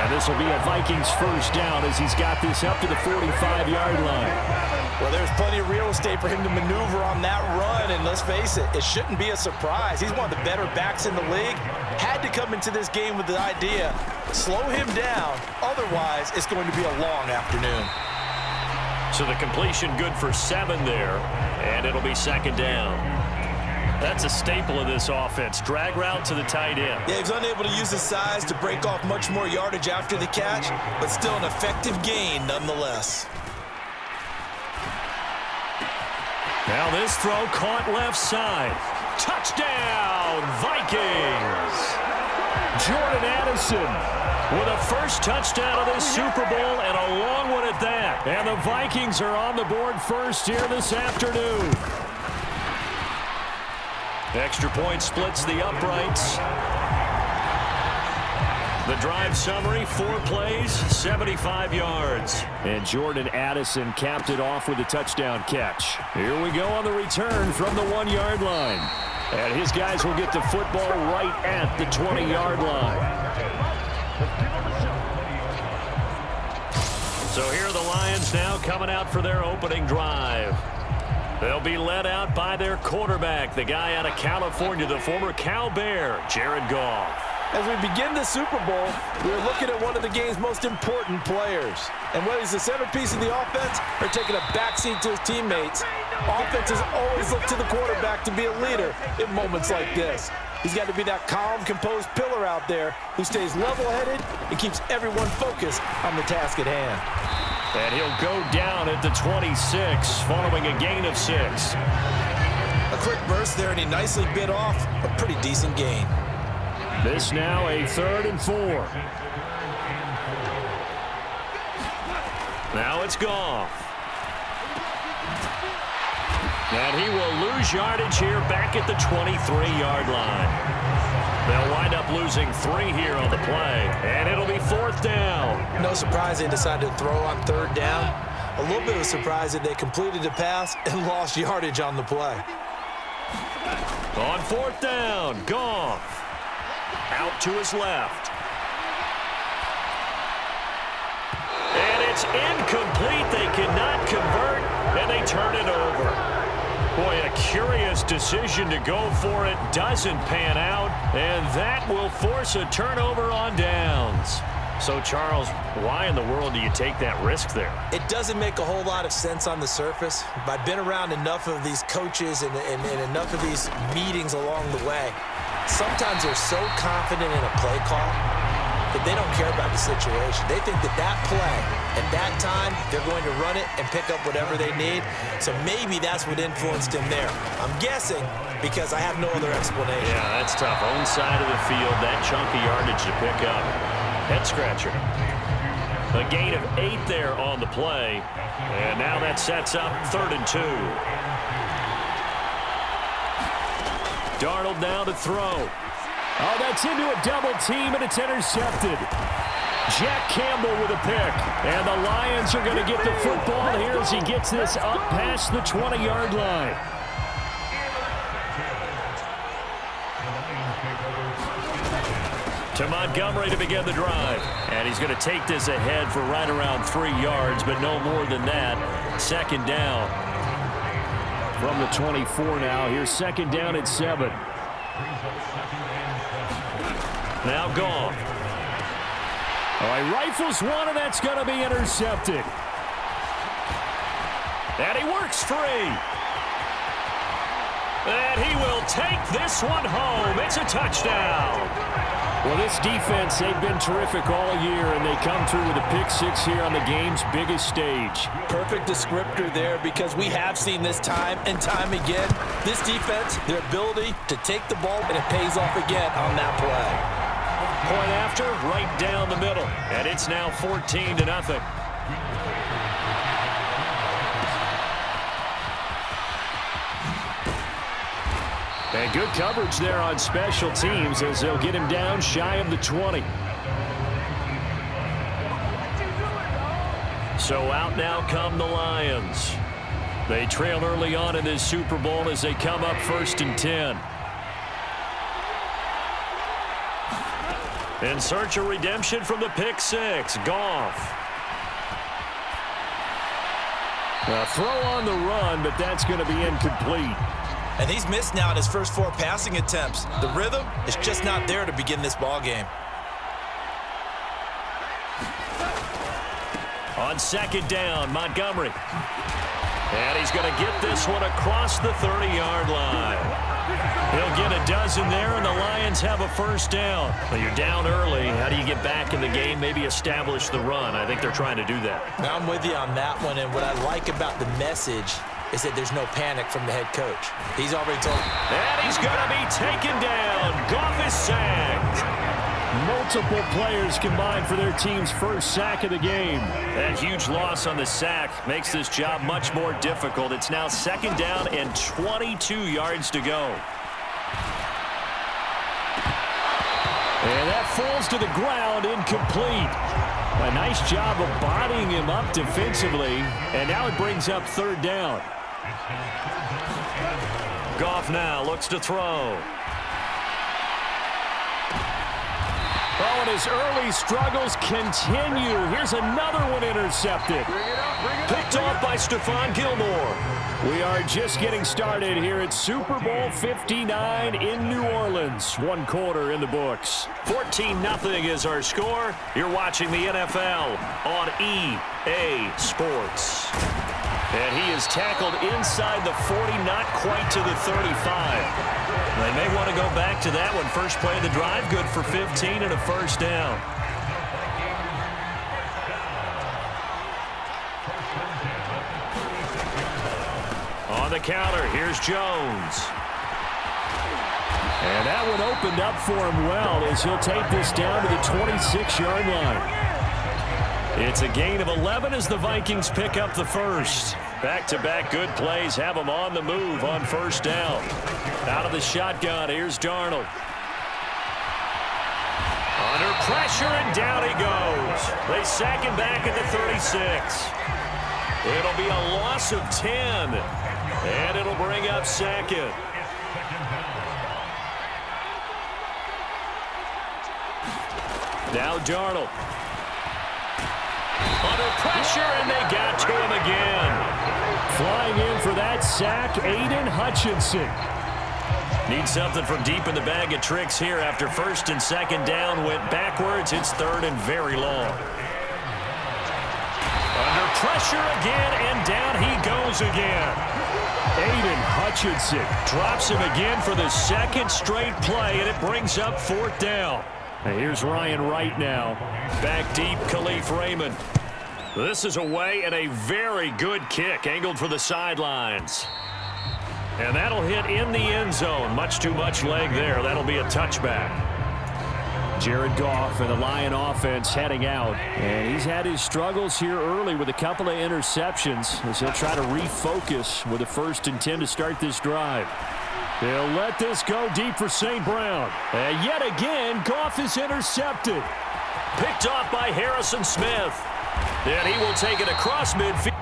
And this will be a Vikings first down as he's got this up to the 45-yard line. Well, there's plenty of real estate for him to maneuver on that run, and let's face it, it shouldn't be a surprise. He's one of the better backs in the league. Had to come into this game with the idea, slow him down, otherwise it's going to be a long afternoon. So the completion good for 7 there, and it'll be second down. That's a staple of this offense. Drag route to the tight end. Yeah, he was unable to use his size to break off much more yardage after the catch, but still an effective gain nonetheless. Now this throw caught left side. Touchdown, Vikings! Jordan Addison with a first touchdown of this Super Bowl, and a long one at that. And the Vikings are on the board first here this afternoon. Extra point splits the uprights. The drive summary, 4 plays, 75 yards. And Jordan Addison capped it off with a touchdown catch. Here we go on the return from the 1-yard line. And his guys will get the football right at the 20-yard line. So here are the Lions now coming out for their opening drive. They'll be led out by their quarterback, the guy out of California, the former Cal Bear, Jared Goff. As we begin the Super Bowl, we're looking at one of the game's most important players. And whether he's the centerpiece of the offense or taking a backseat to his teammates, offenses always look to the quarterback to be a leader in moments like this. He's got to be that calm, composed pillar out there who stays level-headed and keeps everyone focused on the task at hand. And he'll go down at the 26 following a gain of 6. A quick burst there, and he nicely bit off a pretty decent gain. This now a 3rd and 4. Now it's Goff. And he will lose yardage here back at the 23-yard line. They'll wind up losing 3 here on the play, and it'll be 4th down. No surprise they decided to throw on 3rd down. A little bit of a surprise that they completed the pass and lost yardage on the play. On 4th down, Goff. Out to his left. And it's incomplete. They cannot convert, and they turn it over. Boy, a curious decision to go for it. Doesn't pan out, and that will force a turnover on downs. So, Charles, why in the world do you take that risk there? It doesn't make a whole lot of sense on the surface. But I've been around enough of these coaches and enough of these meetings along the way. Sometimes they're so confident in a play call that they don't care about the situation. They think that that play, at that time, they're going to run it and pick up whatever they need. So maybe that's what influenced him there. I'm guessing because I have no other explanation. Yeah, that's tough. Own side of the field, that chunk of yardage to pick up. Head scratcher. A gain of 8 there on the play. And now that sets up 3rd and 2. Darnold now to throw. Oh, that's into a double team, and it's intercepted. Jack Campbell with a pick. And the Lions are going to get the football here as he gets this up past the 20-yard line. To Montgomery to begin the drive. And he's going to take this ahead for right around 3 yards, but no more than that. 2nd down. From the 24 now. Here's 2nd down at 7. Now Goff. All right, rifles one, and that's going to be intercepted. And he works free. And he will take this one home. It's a touchdown. Well, this defense, they've been terrific all year, and they come through with a pick-6 here on the game's biggest stage. Perfect descriptor there, because we have seen this time and time again. This defense, their ability to take the ball, and it pays off again on that play. Point after, right down the middle. And it's now 14-0. And good coverage there on special teams as they'll get him down shy of the 20. So out now come the Lions. They trail early on in this Super Bowl as they come up 1st and 10. In search of redemption from the pick six, Goff. A throw on the run, but that's going to be incomplete. And he's missed now in his first 4 passing attempts. The rhythm is just not there to begin this ball game. On second down, Montgomery. And he's going to get this one across the 30-yard line. He'll get a dozen there, and the Lions have a first down. Well, you're down early. How do you get back in the game, maybe establish the run? I think they're trying to do that. I'm with you on that one, and what I like about the message is that there's no panic from the head coach. He's already told. And he's going to be taken down. Goff is sacked. Multiple players combined for their team's first sack of the game. That huge loss on the sack makes this job much more difficult. It's now second down and 22 yards to go. And that falls to the ground, incomplete. A nice job of bodying him up defensively, and now it brings up third down. Goff now looks to throw. Oh, and his early struggles continue. Here's another one intercepted. Picked off by Stephon Gilmore. We are just getting started here at Super Bowl 59 in New Orleans. 1 quarter in the books. 14-0 is our score. You're watching the NFL on EA Sports. And he is tackled inside the 40, not quite to the 35. They may want to go back to that one. First play of the drive, good for 15 and a first down. On the counter, here's Jones. And that one opened up for him well as he'll take this down to the 26-yard line. It's a gain of 11 as the Vikings pick up the first. Back-to-back good plays have them on the move on first down. Out of the shotgun, here's Darnold. Under pressure, and down he goes. They sack him back at the 36. It'll be a loss of 10, and it'll bring up second. Now Darnold. Under pressure, and they got to him again. Flying in for that sack, Aiden Hutchinson. Need something from deep in the bag of tricks here after first and second down went backwards. It's third and very long. Under pressure again, and down he goes again. Aiden Hutchinson drops him again for the second straight play, and it brings up fourth down. And here's Ryan Wright now. Back deep, Khalif Raymond. This is away, and a very good kick angled for the sidelines. And that'll hit in the end zone. Much too much leg there. That'll be a touchback. Jared Goff and the Lion offense heading out. And he's had his struggles here early with a couple of interceptions as he'll try to refocus with a 1st and 10 to start this drive. They'll let this go deep for St. Brown. And yet again, Goff is intercepted. Picked off by Harrison Smith. And he will take it across midfield.